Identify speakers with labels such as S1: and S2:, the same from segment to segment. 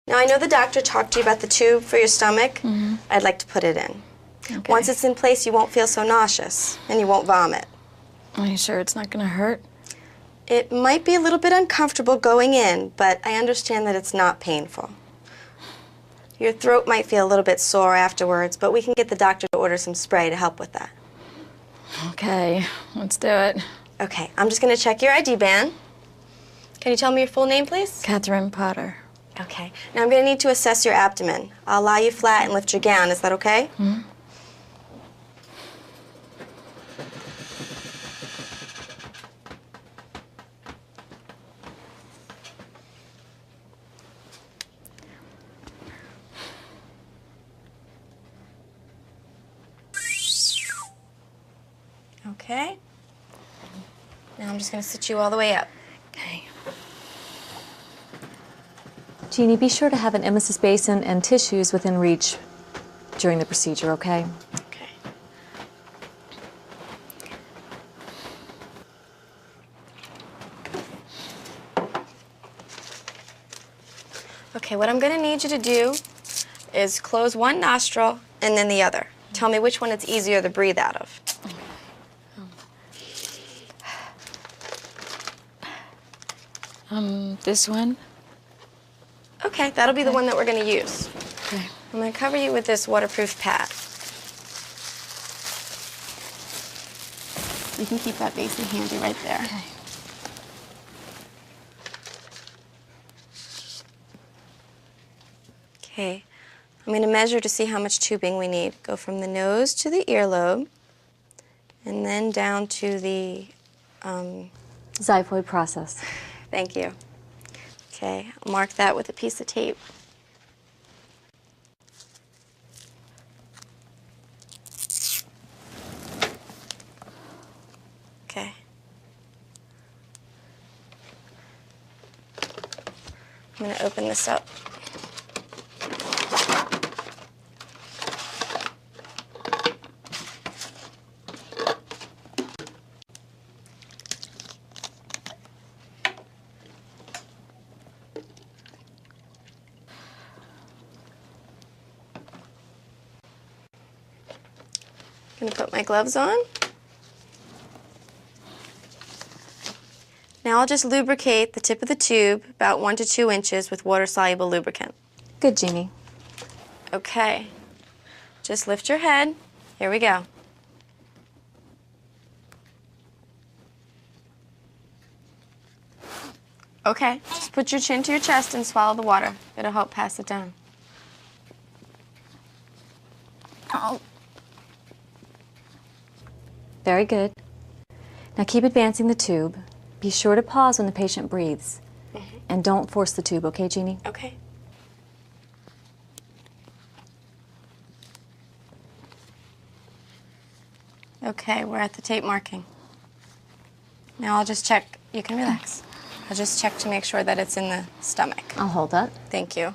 S1: Now, I know the doctor talked to you about the tube for your stomach.
S2: Mm-hmm.
S1: I'd like to put it in.
S2: Okay.
S1: Once it's in place, you won't feel so nauseous, and you won't vomit.
S2: Are you sure it's not going to hurt?
S1: It might be a little bit uncomfortable going in, but I understand that it's not painful. Your throat might feel a little bit sore afterwards, but we can get the doctor to order some spray to help with that.
S2: Okay, let's do it.
S1: Okay, I'm just going to check your ID band. Can you tell me your full name, please?
S2: Catherine Potter.
S1: Okay. Now I'm going to need to assess your abdomen. I'll lie you flat and lift your gown. Is that okay?
S2: Mm-hmm.
S1: Okay. Now I'm just going to sit you all the way up.
S2: Okay.
S3: Jeannie, be sure to have an emesis basin and tissues within reach during the procedure, okay?
S1: Okay. Okay, what I'm going to need you to do is close one nostril and then the other. Tell me which one it's easier to breathe out of.
S2: This one?
S1: Okay, that'll be the one that we're going to use.
S2: Okay.
S1: I'm going to cover you with this waterproof pad. You can keep that basin handy right there.
S2: Okay.
S1: Okay, I'm going to measure to see how much tubing we need. Go from the nose to the earlobe, and then down to the,
S3: Xiphoid process.
S1: thank you. Okay, I'll mark that with a piece of tape. Okay. I'm going to open this up. I'm going to put my gloves on. Now I'll just lubricate the tip of the tube about 1 to 2 inches with water-soluble lubricant.
S3: Good, Jeannie.
S1: Okay. Just lift your head. Here we go. Okay. Just put your chin to your chest and swallow the water. It'll help pass it down.
S2: Oh.
S3: Very good. Now keep advancing the tube. Be sure to pause when the patient breathes. And don't force the tube, okay, Jeannie?
S1: Okay. Okay, we're at the tape marking. Now I'll just check. You can relax. I'll just check to make sure that it's in the stomach.
S3: I'll hold that.
S1: Thank you.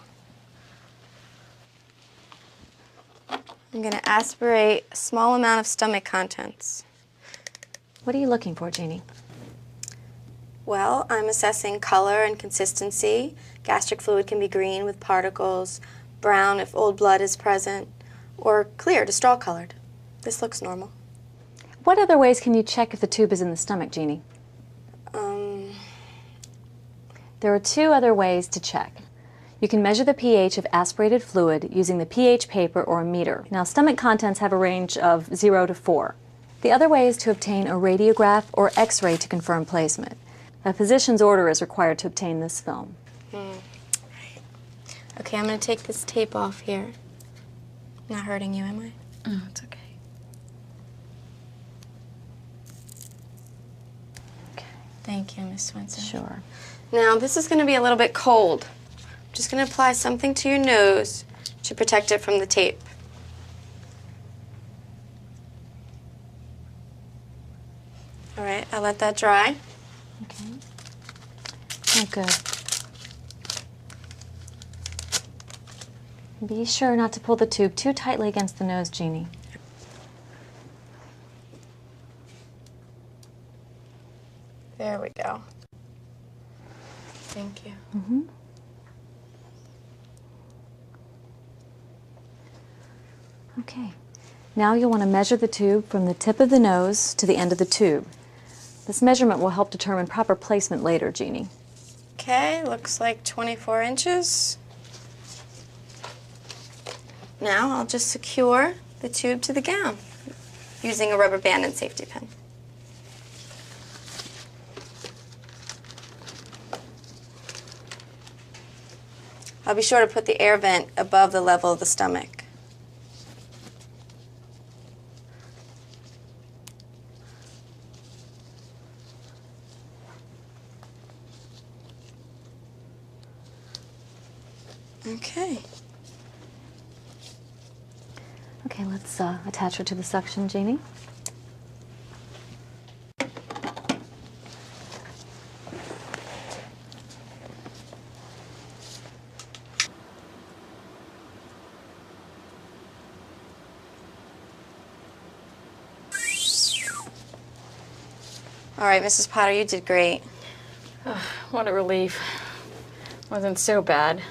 S1: I'm going to aspirate a small amount of stomach contents.
S3: What are you looking for, Jeannie?
S1: Well, I'm assessing color and consistency. Gastric fluid can be green with particles, brown if old blood is present, or clear to straw-colored. This looks normal.
S3: What other ways can you check if the tube is in the stomach, Jeannie? There are 2 other ways to check. You can measure the pH of aspirated fluid using the pH paper or a meter. Now, stomach contents have a range of 0 to 4. The other way is to obtain a radiograph or X-ray to confirm placement. A physician's order is required to obtain this film.
S1: Okay, I'm going to take this tape off here. Not hurting you, am I?
S2: Oh, it's okay.
S1: Thank you, Miss Swenson.
S3: Sure.
S1: Now, this is going to be a little bit cold. I'm just going to apply something to your nose to protect it from the tape. All right, I'll let that dry.
S3: Okay. Oh, good. Be sure not to pull the tube too tightly against the nose, Jeannie.
S1: There we go. Thank you.
S3: Okay. Now you'll want to measure the tube from the tip of the nose to the end of the tube. This measurement will help determine proper placement later, Jeannie.
S1: Okay, looks like 24 inches. Now I'll just secure the tube to the gown using a rubber band and safety pin. I'll be sure to put the air vent above the level of the stomach. Okay.
S3: Okay, let's attach her to the suction, Jeannie.
S1: All right, Mrs. Potter, you did great.
S2: What a relief. Wasn't so bad.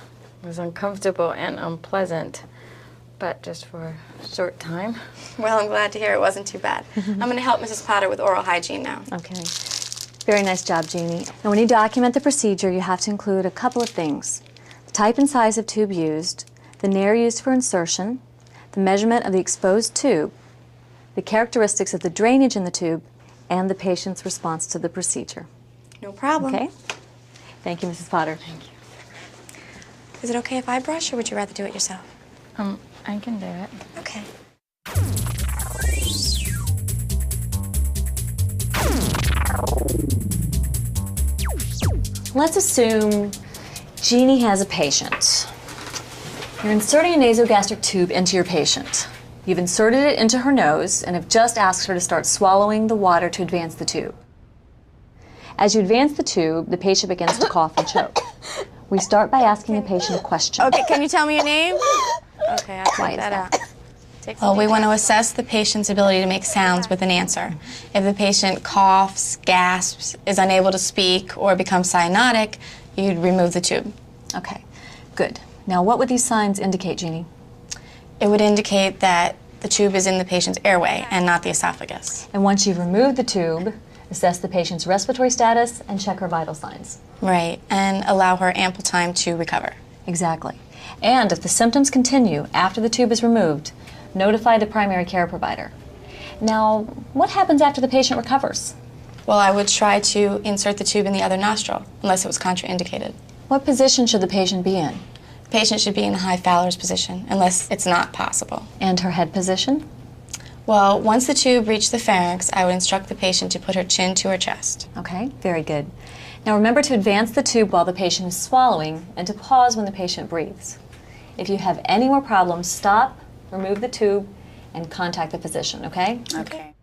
S2: It was uncomfortable and unpleasant, but just for a short time.
S1: Well, I'm glad to hear it wasn't too bad. I'm going to help Mrs. Potter with oral hygiene now.
S3: Okay. Very nice job, Jeannie. Now, when you document the procedure, you have to include a couple of things. The type and size of tube used, the nair used for insertion, the measurement of the exposed tube, the characteristics of the drainage in the tube, and the patient's response to the procedure.
S1: No problem.
S3: Okay? Thank you, Mrs. Potter.
S2: Thank you.
S1: Is it okay if I brush, or would you rather do it yourself?
S2: I can do it.
S1: Okay.
S3: Let's assume Jeannie has a patient. You're inserting a nasogastric tube into your patient. You've inserted it into her nose and have just asked her to start swallowing the water to advance the tube. As you advance the tube, the patient begins to cough and choke. We start by asking the patient a question.
S1: Okay, can you tell me your name? Okay, I'll
S3: Why
S1: take
S3: is
S1: that
S3: that?
S1: out. Well, we want to assess the patient's ability to make sounds with an answer. If the patient coughs, gasps, is unable to speak, or becomes cyanotic, you'd remove the tube.
S3: Okay, good. Now, what would these signs indicate, Jeannie?
S1: It would indicate that the tube is in the patient's airway and not the esophagus.
S3: And once you've removed the tube, assess the patient's respiratory status and check her vital signs.
S1: Right, and allow her ample time to recover.
S3: Exactly. And if the symptoms continue after the tube is removed, notify the primary care provider. Now, what happens after the patient recovers?
S1: Well, I would try to insert the tube in the other nostril, unless it was contraindicated.
S3: What position should the patient be in?
S1: The patient should be in a high Fowler's position, unless it's not possible.
S3: And her head position?
S1: Well, once the tube reached the pharynx, I would instruct the patient to put her chin to her chest.
S3: Okay, very good. Now remember to advance the tube while the patient is swallowing and to pause when the patient breathes. If you have any more problems, stop, remove the tube, and contact the physician, okay?
S1: Okay.